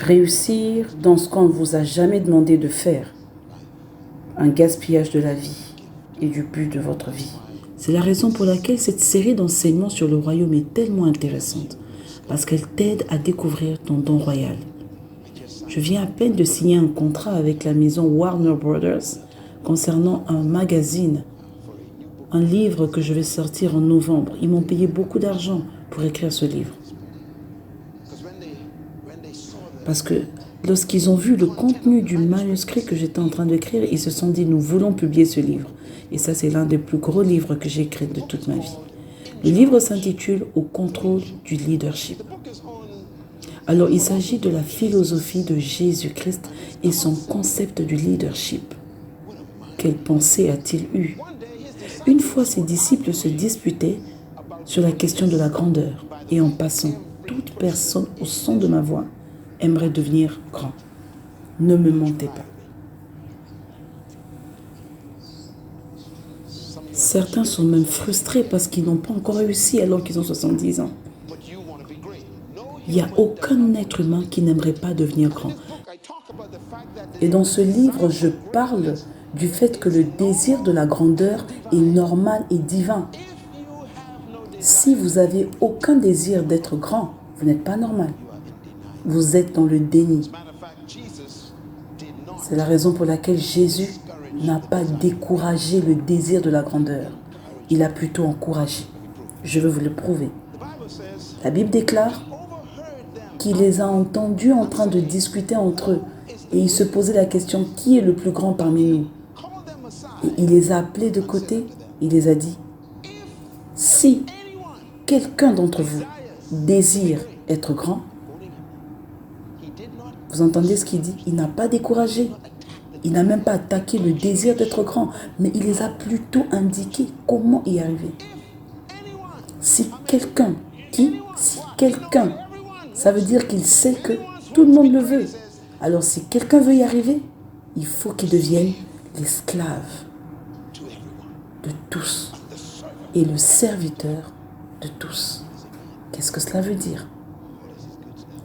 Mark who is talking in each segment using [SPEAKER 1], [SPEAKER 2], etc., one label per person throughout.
[SPEAKER 1] Réussir dans ce qu'on ne vous a jamais demandé de faire. Un gaspillage de la vie et du but de votre vie. C'est la raison pour laquelle cette série d'enseignements sur le royaume est tellement intéressante. Parce qu'elle t'aide à découvrir ton don royal. Je viens à peine de signer un contrat avec la maison Warner Brothers concernant un magazine, un livre que je vais sortir en novembre. Ils m'ont payé beaucoup d'argent pour écrire ce livre. Parce que lorsqu'ils ont vu le contenu du manuscrit que j'étais en train d'écrire, ils se sont dit, nous voulons publier ce livre. Et ça, c'est l'un des plus gros livres que j'ai écrit de toute ma vie. Le livre s'intitule « Au contrôle du leadership ». Alors, il s'agit de la philosophie de Jésus-Christ et son concept du leadership. Quelle pensée a-t-il eu? Une fois, ses disciples se disputaient sur la question de la grandeur. Et en passant, toute personne au son de ma voix aimerait devenir grand. Ne me mentez pas. Certains sont même frustrés parce qu'ils n'ont pas encore réussi alors qu'ils ont 70 ans. Il n'y a aucun être humain qui n'aimerait pas devenir grand. Et dans ce livre, je parle du fait que le désir de la grandeur est normal et divin. Si vous n'avez aucun désir d'être grand, vous n'êtes pas normal. Vous êtes dans le déni. C'est la raison pour laquelle Jésus n'a pas découragé le désir de la grandeur. Il a plutôt encouragé. Je veux vous le prouver. La Bible déclare qu'il les a entendus en train de discuter entre eux. Et il se posait la question, qui est le plus grand parmi nous? Et il les a appelés de côté. Il les a dit, si quelqu'un d'entre vous désire être grand, vous entendez ce qu'il dit? Il n'a pas découragé. Il n'a même pas attaqué le désir d'être grand, mais il les a plutôt indiqué comment y arriver. Si quelqu'un, ça veut dire qu'il sait que tout le monde le veut. Alors si quelqu'un veut y arriver, il faut qu'il devienne l'esclave de tous et le serviteur de tous. Qu'est-ce que cela veut dire?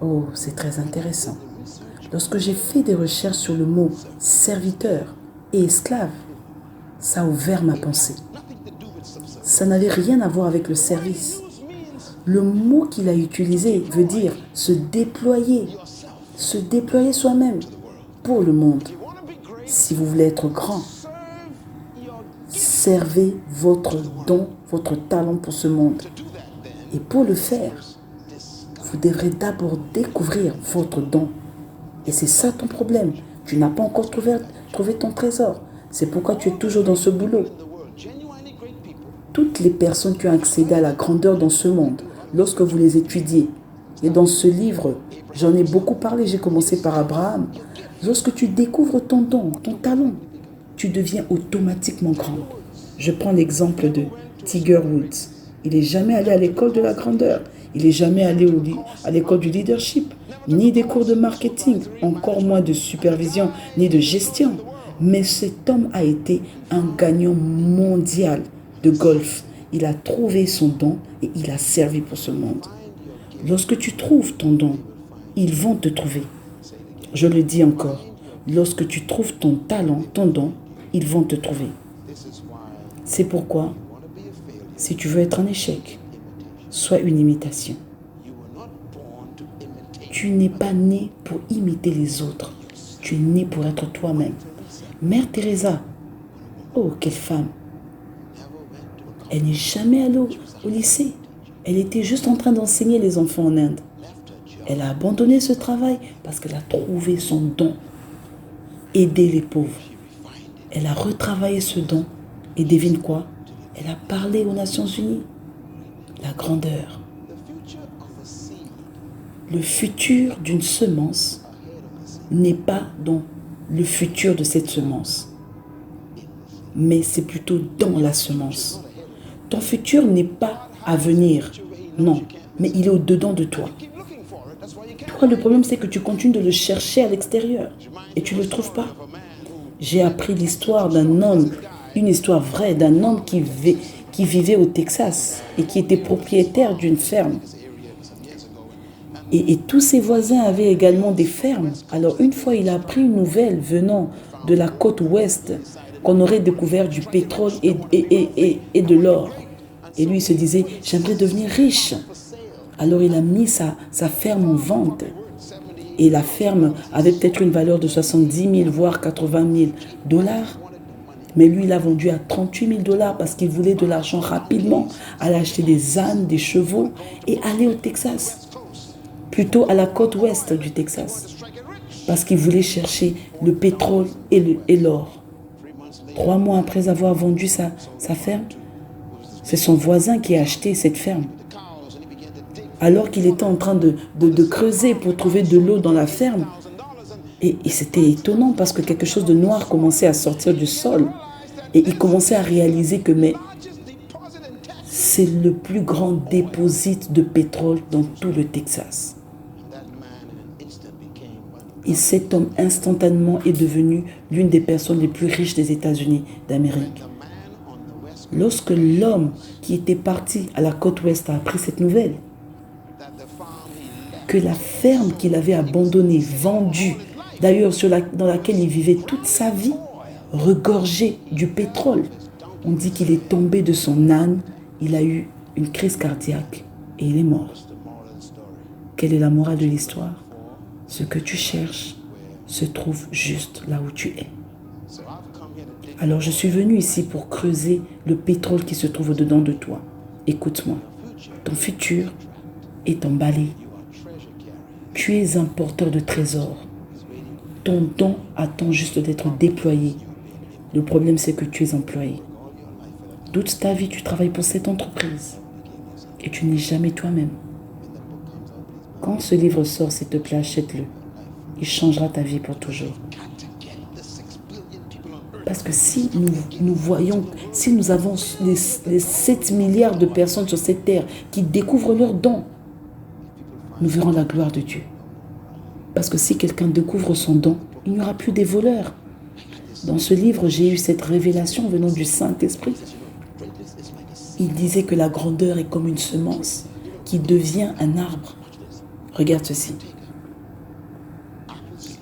[SPEAKER 1] Oh, c'est très intéressant. Lorsque j'ai fait des recherches sur le mot serviteur et esclave, ça a ouvert ma pensée. Ça n'avait rien à voir avec le service. Le mot qu'il a utilisé veut dire se déployer soi-même pour le monde. Si vous voulez être grand, servez votre don, votre talent pour ce monde. Et pour le faire, vous devrez d'abord découvrir votre don. Et c'est ça ton problème. Tu n'as pas encore trouvé ton trésor. C'est pourquoi tu es toujours dans ce boulot. Toutes les personnes qui ont accédé à la grandeur dans ce monde, lorsque vous les étudiez, et dans ce livre, j'en ai beaucoup parlé, j'ai commencé par Abraham. Lorsque tu découvres ton don, ton talent, tu deviens automatiquement grand. Je prends l'exemple de Tiger Woods. Il n'est jamais allé à l'école de la grandeur. Il n'est jamais allé à l'école du leadership, ni des cours de marketing, encore moins de supervision, ni de gestion. Mais cet homme a été un gagnant mondial de golf. Il a trouvé son don et il a servi pour ce monde. Lorsque tu trouves ton don, ils vont te trouver. Je le dis encore, lorsque tu trouves ton talent, ton don, ils vont te trouver. C'est pourquoi, si tu veux être un échec, sois une imitation. Tu n'es pas né pour imiter les autres. Tu es né pour être toi-même. Mère Teresa, oh, quelle femme! Elle n'est jamais allée au lycée. Elle était juste en train d'enseigner les enfants en Inde. Elle a abandonné ce travail parce qu'elle a trouvé son don. Aider les pauvres. Elle a retravaillé ce don. Et devine quoi? Elle a parlé aux Nations Unies. La grandeur. Le futur d'une semence n'est pas dans le futur de cette semence, mais c'est plutôt dans la semence. Ton futur n'est pas à venir, non, mais il est au-dedans de toi. Toi, le problème, c'est que tu continues de le chercher à l'extérieur et tu ne le trouves pas. J'ai appris l'histoire d'un homme, une histoire vraie d'un homme qui vivait au Texas et qui était propriétaire d'une ferme. Et tous ses voisins avaient également des fermes. Alors une fois, il a appris une nouvelle venant de la côte ouest qu'on aurait découvert du pétrole et de l'or. Et lui, il se disait, j'aimerais devenir riche. Alors il a mis sa ferme en vente. Et la ferme avait peut-être une valeur de 70 000, voire 80 000 dollars. Mais lui, il a vendu à 38 000 dollars parce qu'il voulait de l'argent rapidement. Aller acheter des ânes, des chevaux et aller au Texas. Plutôt à la côte ouest du Texas. Parce qu'il voulait chercher le pétrole et l'or. 3 mois après avoir vendu sa ferme, c'est son voisin qui a acheté cette ferme. Alors qu'il était en train de creuser pour trouver de l'eau dans la ferme. Et c'était étonnant parce que quelque chose de noir commençait à sortir du sol. Et il commençait à réaliser que c'est le plus grand dépôt de pétrole dans tout le Texas. Et cet homme instantanément est devenu l'une des personnes les plus riches des États-Unis d'Amérique. Lorsque l'homme qui était parti à la côte ouest a appris cette nouvelle, que la ferme qu'il avait abandonnée, vendue, d'ailleurs dans laquelle il vivait toute sa vie, regorgeait du pétrole. On dit qu'il est tombé de son âne, il a eu une crise cardiaque et il est mort. Quelle est la morale de l'histoire? Ce que tu cherches se trouve juste là où tu es. Alors je suis venu ici pour creuser le pétrole qui se trouve au-dedans de toi. Écoute-moi, ton futur est emballé. Tu es un porteur de trésors. Ton don attend juste d'être déployé. Le problème, c'est que tu es employé. Toute ta vie, tu travailles pour cette entreprise. Et tu n'es jamais toi-même. Quand ce livre sort, s'il te plaît, achète-le. Il changera ta vie pour toujours. Parce que si nous voyons, si nous avons les 7 milliards de personnes sur cette terre qui découvrent leurs dons, nous verrons la gloire de Dieu. Parce que si quelqu'un découvre son don, il n'y aura plus des voleurs. Dans ce livre, j'ai eu cette révélation venant du Saint-Esprit. Il disait que la grandeur est comme une semence qui devient un arbre. Regarde ceci.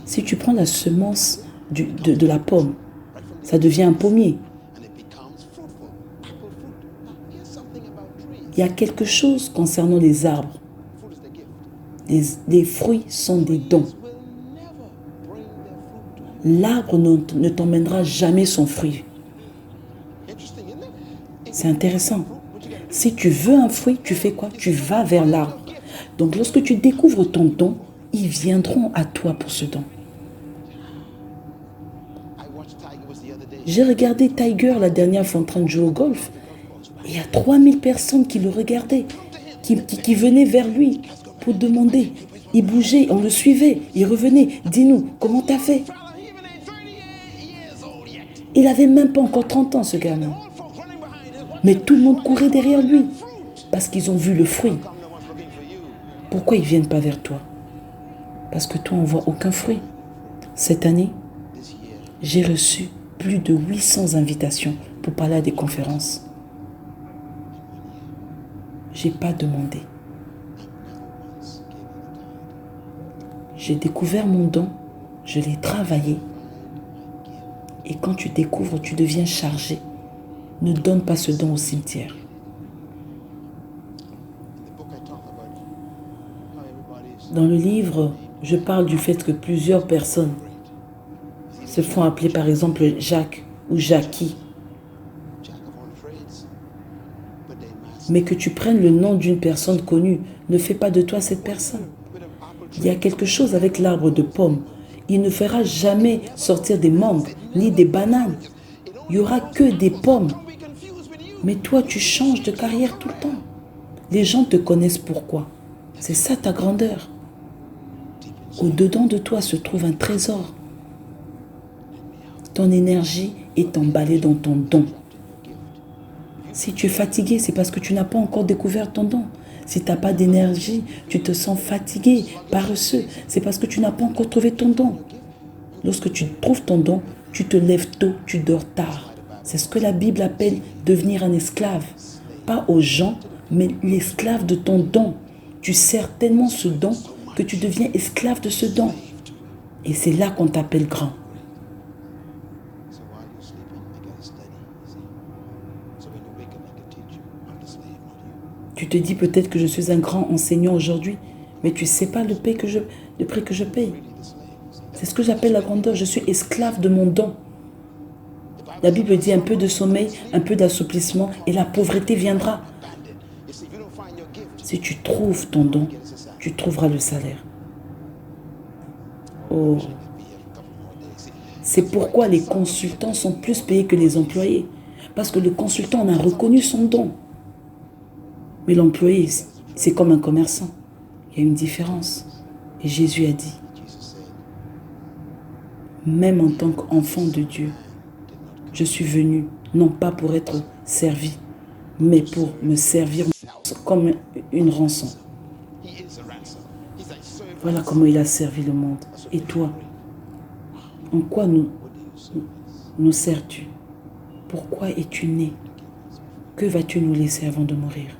[SPEAKER 1] Si tu prends la semence de la pomme, ça devient un pommier. Il y a quelque chose concernant les arbres. Les fruits sont des dons. L'arbre ne t'emmènera jamais son fruit. C'est intéressant. Si tu veux un fruit, tu fais quoi? Tu vas vers l'arbre. Donc lorsque tu découvres ton don, ils viendront à toi pour ce don. J'ai regardé Tiger la dernière fois en train de jouer au golf. Et il y a 3000 personnes qui le regardaient, qui venaient vers lui pour demander. Il bougeait, on le suivait, il revenait. Dis-nous, comment t'as fait? Il n'avait même pas encore 30 ans, ce gamin. Mais tout le monde courait derrière lui parce qu'ils ont vu le fruit. Pourquoi ils ne viennent pas vers toi? Parce que toi, on ne voit aucun fruit. Cette année, j'ai reçu plus de 800 invitations pour parler à des conférences. Je n'ai pas demandé. J'ai découvert mon don, je l'ai travaillé. Et quand tu découvres, tu deviens chargé. Ne donne pas ce don au cimetière. Dans le livre, je parle du fait que plusieurs personnes se font appeler par exemple Jacques ou Jackie. Mais que tu prennes le nom d'une personne connue ne fait pas de toi cette personne. Il y a quelque chose avec l'arbre de pomme. Il ne fera jamais sortir des mangues ni des bananes. Il n'y aura que des pommes. Mais toi, tu changes de carrière tout le temps. Les gens te connaissent pourquoi? C'est ça ta grandeur. Au-dedans de toi se trouve un trésor. Ton énergie est emballée dans ton don. Si tu es fatigué, c'est parce que tu n'as pas encore découvert ton don. Si tu n'as pas d'énergie, tu te sens fatigué, paresseux, c'est parce que tu n'as pas encore trouvé ton don. Lorsque tu trouves ton don, tu te lèves tôt, tu dors tard. C'est ce que la Bible appelle devenir un esclave. Pas aux gens, mais l'esclave de ton don. Tu sers tellement ce don que tu deviens esclave de ce don. Et c'est là qu'on t'appelle grand. Tu te dis peut-être que je suis un grand enseignant aujourd'hui, mais tu ne sais pas le prix que je paye. C'est ce que j'appelle la grandeur. Je suis esclave de mon don. La Bible dit un peu de sommeil, un peu d'assouplissement et la pauvreté viendra. Si tu trouves ton don, tu trouveras le salaire. Oh. C'est pourquoi les consultants sont plus payés que les employés. Parce que le consultant en a reconnu son don. Mais l'employé, c'est comme un commerçant. Il y a une différence. Et Jésus a dit, même en tant qu'enfant de Dieu, je suis venu, non pas pour être servi, mais pour me servir comme une rançon. Voilà comment il a servi le monde. Et toi, en quoi nous sers-tu? Pourquoi es-tu né? Que vas-tu nous laisser avant de mourir?